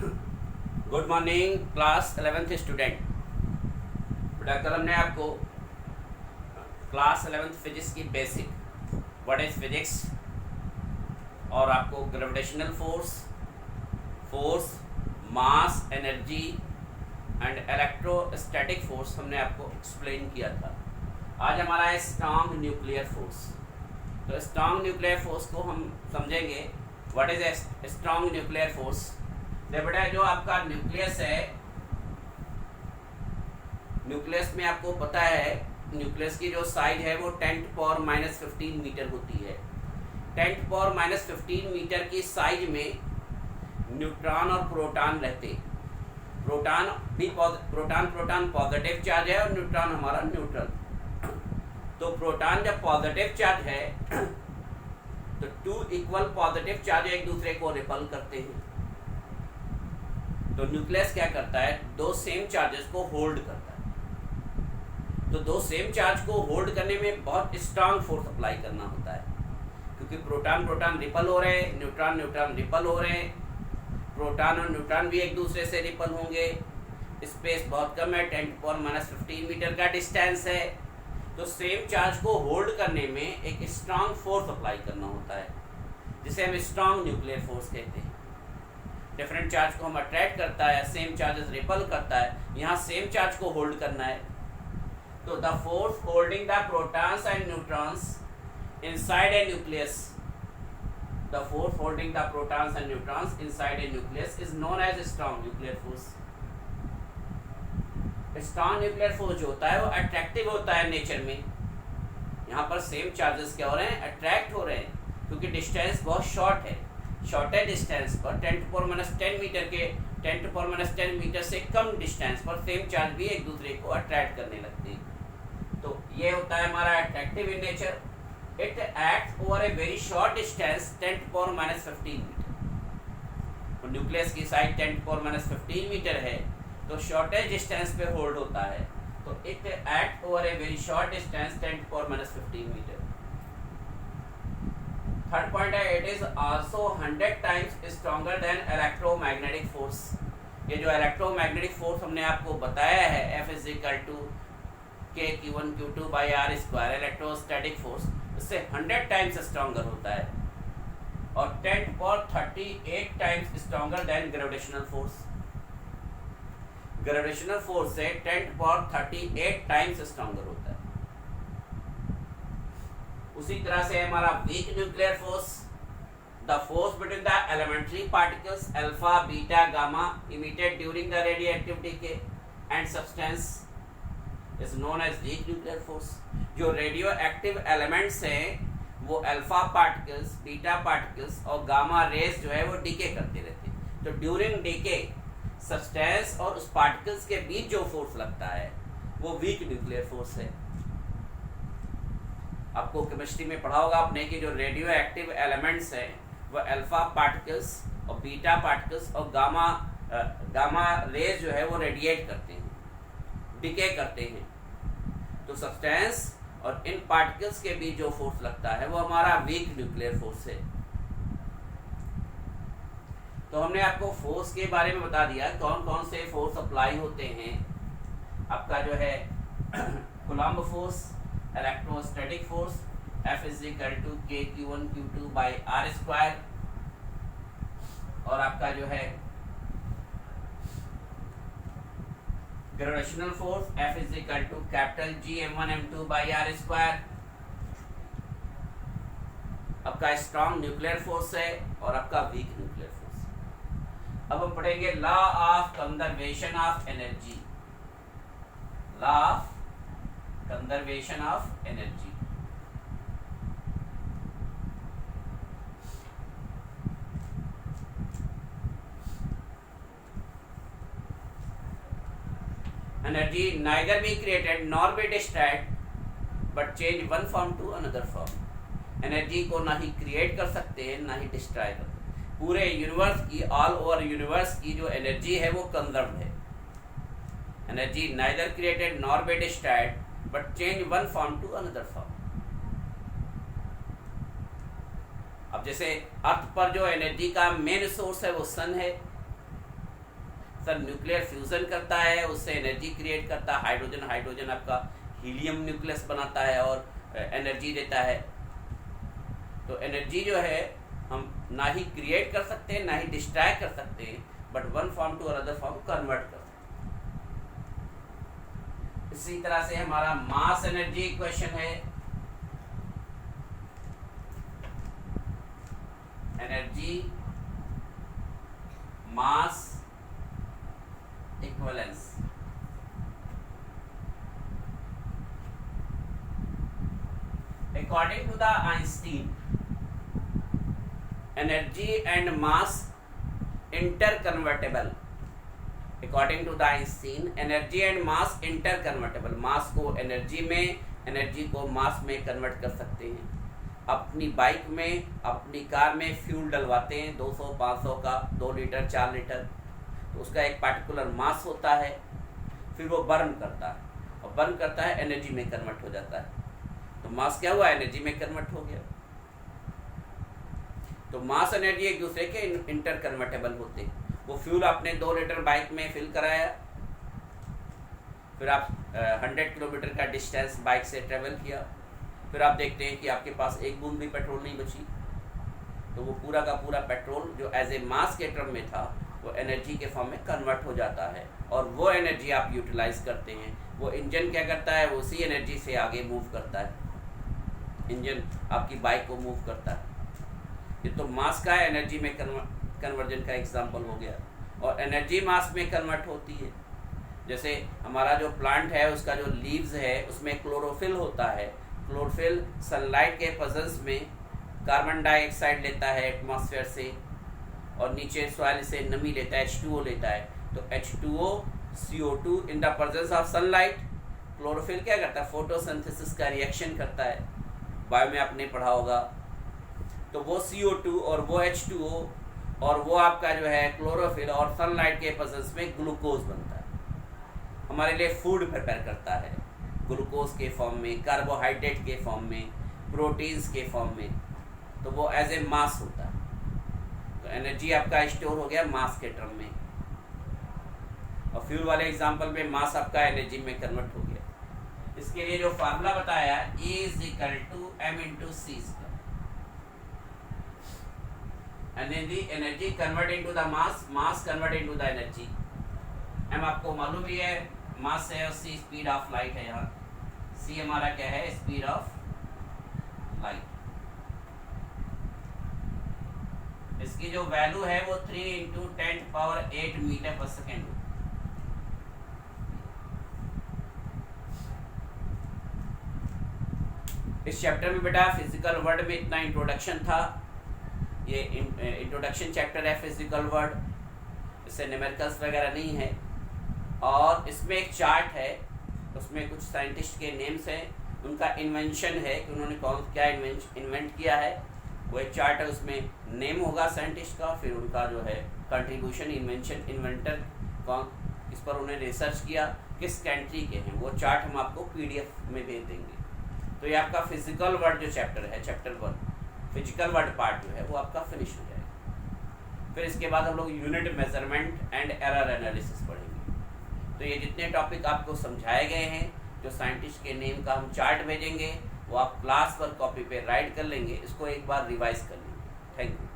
Good morning class 11th student. बेटा कल हमने आपको क्लास 11th फिजिक्स की बेसिक व्हाट इज फिजिक्स और आपको gravitational force, mass, energy and electrostatic force हमने आपको एक्सप्लेन किया था। आज हमारा है स्ट्रॉन्ग न्यूक्लियर फोर्स। तो स्ट्रॉन्ग न्यूक्लियर फोर्स को हम समझेंगे। What is strong nuclear force. बेटा जो आपका न्यूक्लियस है, न्यूक्लियस में आपको पता है न्यूक्लियस की जो साइज है वो 10⁻⁻15 मीटर होती है। 10⁻⁻15 मीटर की साइज में न्यूट्रॉन और प्रोटॉन रहते। प्रोटॉन पॉजिटिव चार्ज है और न्यूट्रॉन हमारा न्यूट्रल। तो प्रोटॉन जब पॉजिटिव चार्ज है तो टू इक्वल पॉजिटिव चार्ज एक दूसरे को रिपल करते हैं। तो न्यूक्लियस क्या करता है, दो सेम चार्जेस को होल्ड करता है। तो दो सेम चार्ज को होल्ड करने में बहुत स्ट्रांग फोर्स अप्लाई करना होता है, क्योंकि प्रोटॉन रिपल हो रहे हैं, न्यूट्रॉन रिपल हो रहे हैं। प्रोटॉन और न्यूट्रॉन भी एक दूसरे से रिपल होंगे। स्पेस बहुत कम है, 10⁻⁻15 मीटर का डिस्टेंस है। तो सेम चार्ज को होल्ड करने में एक स्ट्रांग फोर्स अप्लाई करना होता है, जिसे हम स्ट्रांग न्यूक्लियर फोर्स कहते हैं। डिफरेंट चार्ज को हम अट्रैक्ट करता है, सेम चार्जेस रिपल करता है। यहाँ सेम चार्ज को होल्ड करना है। तो the force holding the protons and neutrons inside a nucleus, the force holding the protons and neutrons inside a nucleus is known as strong nuclear force. Strong nuclear force जो होता है वो attractive होता है nature में। यहाँ पर same charges क्या हो रहे हैं, अट्रैक्ट हो रहे हैं, क्योंकि डिस्टेंस बहुत शॉर्ट है। शॉर्टेज डिस्टेंस पर 10⁻10 मीटर के 10⁻10 मीटर से कम डिस्टेंस पर सेम चार्ज भी एक दूसरे को अट्रैक्ट करने लगते हैं। तो ये होता है हमारा attractive in nature. It acts over a very short distance 10⁻15 metre. तो न्यूक्लियस की साइज 10⁻15 मीटर है, तो शॉर्टेज डिस्टेंस पे होल्ड होता है। तो it act over a very short distance 10⁻15 metre. Third point है, it is also 100 times stronger than electromagnetic force. ये जो इलेक्ट्रोमैग्नेटिक फोर्स हमने आपको बताया है, F = kq1q2/r², इलेक्ट्रोस्टैटिक फोर्स, इससे 100 टाइम्स स्ट्रॉन्गर होता है और 10⁻38 times stronger then gravitational force. Gravitational force से 10⁻38 टाइम्स स्ट्रॉन्गर होता है। उसी तरह से हमारा weak nuclear force, the force between the elementary particles alpha, beta, gamma emitted during the radioactive decay and substance is known as weak nuclear force. जो radio active elements हैं वो अल्फा पार्टिकल्स, बीटा पार्टिकल्स और gamma rays जो है वो DK करते रहते हैं। तो ड्यूरिंग डीके सब्सटेंस और उस पार्टिकल्स के बीच जो फोर्स लगता है वो वीक न्यूक्लियर फोर्स है। आपको केमिस्ट्री में पढ़ा होगा आपने कि जो रेडियो एक्टिव एलिमेंट्स हैं वह अल्फा पार्टिकल्स और बीटा पार्टिकल्स और गामा रेज जो है वो रेडिएट करते हैं, डिके करते हैं। तो सब्सटेंस और इन पार्टिकल्स के बीच जो फोर्स लगता है वो हमारा वीक न्यूक्लियर फोर्स है। तो हमने आपको फोर्स के बारे में बता दिया, कौन कौन से फोर्स अप्लाई होते हैं। आपका जो है coulomb force, electrostatic force, F = kq1q2/r², और आपका जो है ग्रेविटेशनल फोर्स F = Gm1m2/r²। आपका स्ट्रॉन्ग न्यूक्लियर फोर्स है और आपका वीक न्यूक्लियर फोर्स। अब हम पढ़ेंगे law of conservation of energy. Law of conservation of energy. Energy neither be created nor be destroyed but change one form to another form. Energy को ना ही create कर सकते हैं ना ही डिस्ट्रॉय कर सकते हैं। पूरे यूनिवर्स की, ऑल ओवर यूनिवर्स की जो एनर्जी है वो कंजर्व्ड है। Energy neither created nor be destroyed but change one form to another form. अब जैसे अर्थ पर जो एनर्जी का मेन सोर्स है वो सन है, सर न्यूक्लियर फ्यूजन करता है, उससे एनर्जी क्रिएट करता है, हाइड्रोजन आपका हीलियम न्यूक्लियस बनाता है और एनर्जी देता है। तो एनर्जी जो है हम ना ही क्रिएट कर सकते हैं ना ही डिस्ट्रैक्ट कर सकते हैं, but one form to another form convert कर सकते हैं। इसी तरह से हमारा मास एनर्जी इक्वेशन है, energy mass equivalence. According to the Einstein, energy and mass interconvertible. According to the Einstein, energy and mass interconvertible. मास को एनर्जी में, एनर्जी को मास में कन्वर्ट कर सकते हैं। अपनी बाइक में, अपनी कार में फ्यूल डलवाते हैं 200-500 का, 2 लीटर 4 लीटर, तो उसका एक पार्टिकुलर मास होता है, फिर वो बर्न करता है और बर्न करता है एनर्जी में कन्वर्ट हो जाता है। तो मास क्या हुआ, एनर्जी में कन्वर्ट हो गया। तो मास एनर्जी एक दूसरे के इंटर कन्वर्टेबल होते हैं। वो फ्यूल आपने 2 लीटर बाइक में फिल कराया, फिर आप 100 किलोमीटर का डिस्टेंस बाइक से ट्रेवल किया, फिर आप देखते हैं कि आपके पास एक बूंद भी पेट्रोल नहीं बची, तो वो पूरा का पूरा पेट्रोल जो एज ए मास के टर्म में था वो एनर्जी के फॉर्म में कन्वर्ट हो जाता है और वो एनर्जी आप यूटिलाइज करते हैं। वो इंजन क्या करता है, वो उसी एनर्जी से आगे मूव करता है, इंजन आपकी बाइक को मूव करता है। ये तो मास का एनर्जी में कन्वर्जन का एग्जांपल हो गया। और एनर्जी मास में कन्वर्ट होती है, जैसे हमारा जो प्लांट है उसका जो लीव्स है उसमें क्लोरोफिल होता है। क्लोरोफिल सनलाइट के प्रेजेंस में कार्बन डाइऑक्साइड लेता है एटमॉस्फेयर से और नीचे सॉइल से नमी लेता है, H2O लेता है। तो H2O CO2 in the presence of sunlight, chlorophyll क्या करता है, फोटोसिंथेसिस का रिएक्शन करता है, बायो में आपने पढ़ा होगा। तो वो CO2 और वो H2O और वो आपका जो है क्लोरोफिल और सनलाइट के प्रेजेंस में ग्लूकोज बनता है, हमारे लिए फूड प्रिपेयर करता है ग्लूकोज के फॉर्म में, कार्बोहाइड्रेट के फॉर्म में, प्रोटीन्स के फॉर्म में। तो वो एज ए मास होता है। तो एनर्जी आपका स्टोर हो गया मास के टर्म में, और फ्यूल वाले एग्जांपल में मास आपका एनर्जी में कन्वर्ट हो गया। इसके लिए जो फार्मूला बताया E = m/c², energy convert into the mass convert into the energy. m आपको मालूम ही है, मास है और c स्पीड ऑफ लाइट है। यहाँ c हमारा क्या है, स्पीड ऑफ लाइट। इसकी जो वैल्यू है वो 3 × 10⁸ मीटर पर सेकेंड। इस चैप्टर में बेटा फिजिकल वर्ड में इतना इंट्रोडक्शन था। ये इंट्रोडक्शन चैप्टर है फिजिकल वर्ड, इससे न्यूमेरिकल्स वगैरह नहीं है। और इसमें एक चार्ट है, उसमें कुछ साइंटिस्ट के नेम्स हैं, उनका इन्वेंशन है कि उन्होंने क्या इन्वेंट किया है। वो एक चार्ट है, उसमें नेम होगा साइंटिस्ट का, फिर उनका जो है कंट्रीब्यूशन, इन्वेंशन, इन्वेंटर कौन, इस पर उन्हें रिसर्च किया, किस कंट्री के हैं। वो चार्ट हम आपको PDF में भेज देंगे। तो ये आपका फिजिकल वर्ड जो चैप्टर है, चैप्टर 1 फिजिकल वर्ड पार्ट जो है वो आपका फिनिश हो जाएगा। फिर इसके बाद हम लोग unit measurement and error analysis पढ़ेंगे। तो ये जितने टॉपिक आपको समझाए गए हैं, जो साइंटिस्ट के नेम का हम चार्ट भेजेंगे, वो आप क्लास पर कॉपी पे राइट कर लेंगे, इसको एक बार रिवाइज कर लेंगे। Thank you.